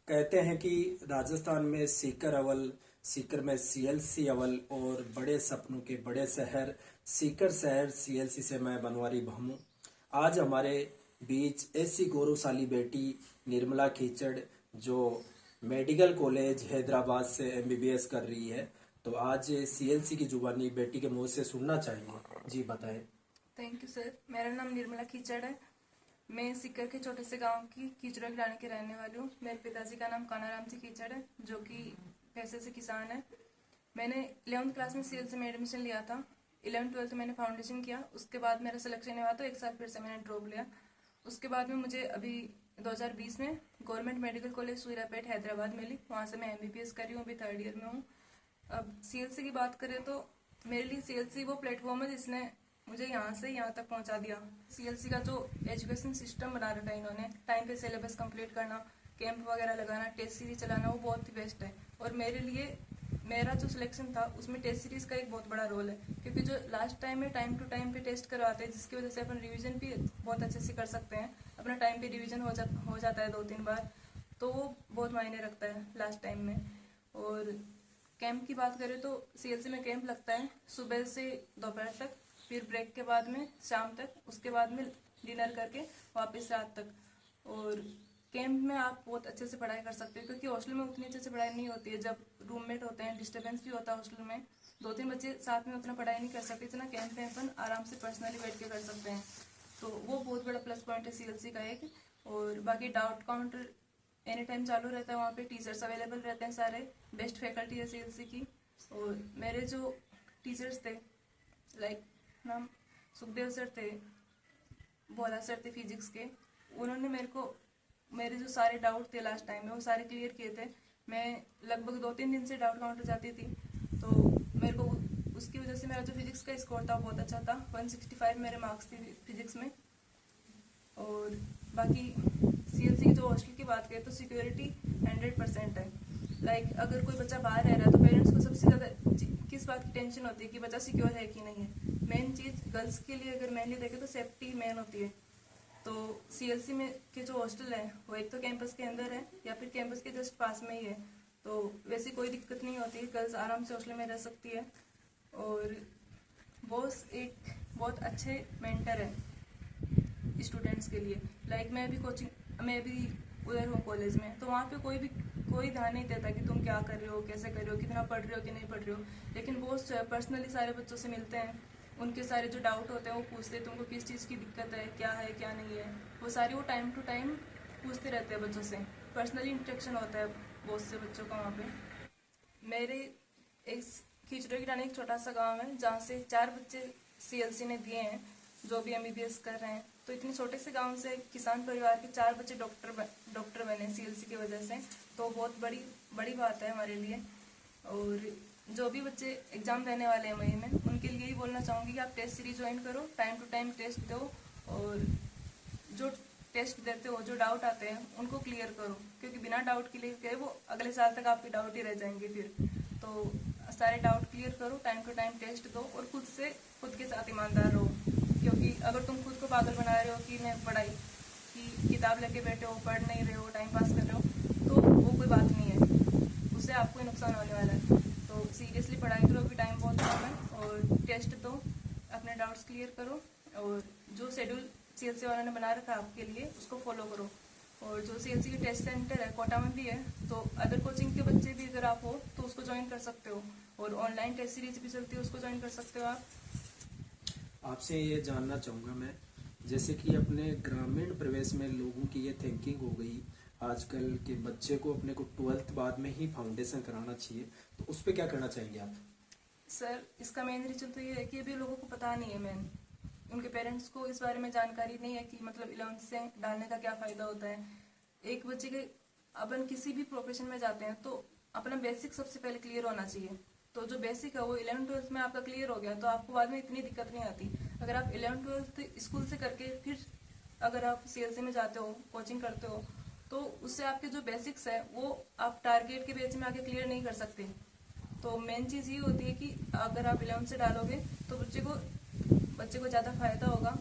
कहते हैं कि राजस्थान में सीकर अव्वल, सीकर में सीएलसी अव्वल और बड़े सपनों के बड़े शहर सीकर शहर सीएलसी से मैं बनवारी भामू। आज हमारे बीच ऐसी गौरवशाली बेटी निर्मला कीचड़ जो मेडिकल कॉलेज हैदराबाद से एमबीबीएस कर रही है, तो आज सीएलसी की जुबानी बेटी के मुंह से सुनना चाहिए। जी बताएं। Thank you sir. मेरा नाम निर्मला कीचड़ है। मैं सीकर के छोटे से गांव की कीचड़ा गिराने के रहने वाली हूँ। मेरे पिताजी का नाम कानाराम जी कीचड़ है, जो कि पैसे से किसान है। मैंने 11th क्लास में सीएलसी में एडमिशन लिया था। 11th-12th मैंने फाउंडेशन किया। उसके बाद मेरा सिलेक्शन नहीं हुआ तो एक साल फिर से मैंने ड्रॉप लिया। उसके बाद में मुझे अभी 2020 में government medical college Suryapet Hyderabad मिली। वहाँ से मैं एमबीबीएस कर रही हूँ, अभी 3rd ईयर में हूँ। अब सीएलसी की बात करें तो मेरे लिए सीएलसी वो प्लेटफॉर्म है जिसने मुझे यहाँ से यहाँ तक पहुँचा दिया। सीएलसी का जो एजुकेशन सिस्टम बना रखा है इन्होंने, टाइम पे सिलेबस कंप्लीट करना, कैंप वगैरह लगाना, टेस्ट सीरीज चलाना, वो बहुत ही बेस्ट है। और मेरे लिए मेरा जो सिलेक्शन था उसमें टेस्ट सीरीज का एक बहुत बड़ा रोल है, क्योंकि जो लास्ट टाइम में टाइम टू टाइम पे टेस्ट करवाते हैं, जिसकी वजह से अपन रिवीजन भी बहुत अच्छे से कर सकते हैं। अपना टाइम पे रिवीजन हो जाता है 2-3 बार, तो वो बहुत मायने रखता है लास्ट टाइम में। और कैंप की बात करें तो सीएलसी में कैंप लगता है सुबह से दोपहर तक, फिर ब्रेक के बाद में शाम तक, उसके बाद में डिनर करके वापस रात तक। और कैंप में आप बहुत अच्छे से पढ़ाई कर सकते हो, क्योंकि हॉस्टल में उतनी अच्छे से पढ़ाई नहीं होती है। जब रूममेट होते हैं, डिस्टर्बेंस भी होता है हॉस्टल में, 2-3 बच्चे साथ में उतना पढ़ाई नहीं कर सकते, इतना कैंप में अपन आराम से पर्सनली बैठ के कर सकते हैं। तो वो बहुत बड़ा प्लस पॉइंट है सीएलसी का एक। और बाकी डाउट काउंटर एनी टाइम चालू रहता है, वहाँ पे टीचर्स अवेलेबल रहते हैं, सारे बेस्ट फैकल्टी है सीएलसी की। और मेरे जो टीचर्स थे, लाइक नाम सुखदेव सर थे, भोला सर थे फिजिक्स के, उन्होंने मेरे जो सारे डाउट थे लास्ट टाइम में वो सारे क्लियर किए थे। मैं लगभग 2-3 दिन से डाउट काउंटर जाती थी, तो मेरे को उसकी वजह से मेरा जो फिजिक्स का स्कोर था वो बहुत अच्छा था। 165 मेरे मार्क्स थे फिजिक्स में। और बाकी सीएलसी की जो हॉस्टल की बात करें तो सिक्योरिटी 100% है। लाइक अगर कोई बच्चा बाहर रह रहा है तो पेरेंट्स को सबसे ज़्यादा किस बात की टेंशन होती है कि बच्चा सिक्योर है कि नहीं है। मेन चीज़ गर्ल्स के लिए अगर मेनली देखें तो सेफ्टी मेन होती है। तो सीएलसी में के जो हॉस्टल है वो एक तो कैंपस के अंदर है या फिर कैंपस के जस्ट पास में ही है, तो वैसी कोई दिक्कत नहीं होती है, गर्ल्स आराम से हॉस्टल में रह सकती है। और बॉस एक बहुत अच्छे मेंटर है स्टूडेंट्स के लिए। लाइक मैं भी उधर हूँ कॉलेज में, तो वहाँ पे कोई ध्यान नहीं देता कि तुम क्या कर रहे हो, कैसे कर रहे हो, कितना पढ़ रहे हो कि नहीं पढ़ रहे हो। लेकिन बॉस पर्सनली सारे बच्चों से मिलते हैं, उनके सारे जो डाउट होते हैं वो पूछते हैं, तुमको किस चीज़ की दिक्कत है क्या नहीं है, वो सारी वो टाइम टू टाइम पूछते रहते हैं बच्चों से। पर्सनली इंटरेक्शन होता है बॉस से बच्चों का वहाँ पे। मेरे एक खिचड़ी गिराने एक छोटा सा गांव है जहाँ से 4 बच्चे सीएलसी ने दिए हैं जो भी एमबीबीएस कर रहे हैं। तो इतने छोटे से गांव से किसान परिवार के 4 बच्चे डॉक्टर बने सीएलसी की वजह से, तो बहुत बड़ी बात है हमारे लिए। और जो भी बच्चे एग्जाम देने वाले हैं मई में, उनके लिए ही बोलना चाहूँगी कि आप टेस्ट सीरीज ज्वाइन करो, टाइम टू टाइम टेस्ट दो, और जो टेस्ट देते हो, जो डाउट आते हैं उनको क्लियर करो, क्योंकि बिना डाउट क्लियर करे वो अगले साल तक आपके डाउट ही रह जाएंगे फिर। तो सारे डाउट क्लियर करो, टाइम टू टाइम टेस्ट दो, और खुद के साथ ईमानदार रहो। क्योंकि अगर तुम खुद को पागल बना रहे हो कि मैं पढ़ाई की किताब लेके बैठे हो, पढ़ नहीं रहे हो, टाइम पास कर रहे हो, तो वो कोई बात नहीं है, उससे आपको ही नुकसान होने वाला है। तो सीरियसली पढ़ाई करो, अभी टाइम बहुत कम है, और टेस्ट दो, अपने डाउट्स क्लियर करो, और जो शेड्यूल सीएलसी वालों ने बना रखा है आपके लिए उसको फॉलो करो। और जो सीएलसी के टेस्ट सेंटर है कोटा में भी है, तो अदर कोचिंग के बच्चे भी अगर आप हो तो उसको ज्वाइन कर सकते हो, और ऑनलाइन टेस्ट सीरीज भी चलती है, उसको ज्वाइन कर सकते हो आप। आपसे ये जानना चाहूँगा मैं, जैसे कि अपने ग्रामीण प्रवेश में लोगों की ये थिंकिंग हो गई, आजकल के बच्चे को अपने को 12th बाद में ही फाउंडेशन कराना चाहिए, तो उस पर क्या करना चाहेंगे आप? सर, इसका मेन रीजन तो ये है कि अभी लोगों को पता नहीं है, उनके पेरेंट्स को इस बारे में जानकारी नहीं है कि मतलब 11th से डालने का क्या फ़ायदा होता है। एक बच्चे के अपन किसी भी प्रोफेशन में जाते हैं तो अपना बेसिक सबसे पहले क्लियर होना चाहिए। तो जो बेसिक है वो 11th-12th में आपका क्लियर हो गया तो आपको बाद में इतनी दिक्कत नहीं आती। अगर आप 11th-12th स्कूल से करके फिर अगर आप सीएलसी में जाते हो, कोचिंग करते हो, तो उससे आपके जो बेसिक्स है वो आप टारगेट के बेस में आके क्लियर नहीं कर सकते। तो मेन चीज़ ये होती है कि अगर आप 11th से डालोगे तो बच्चे को ज़्यादा फायदा होगा।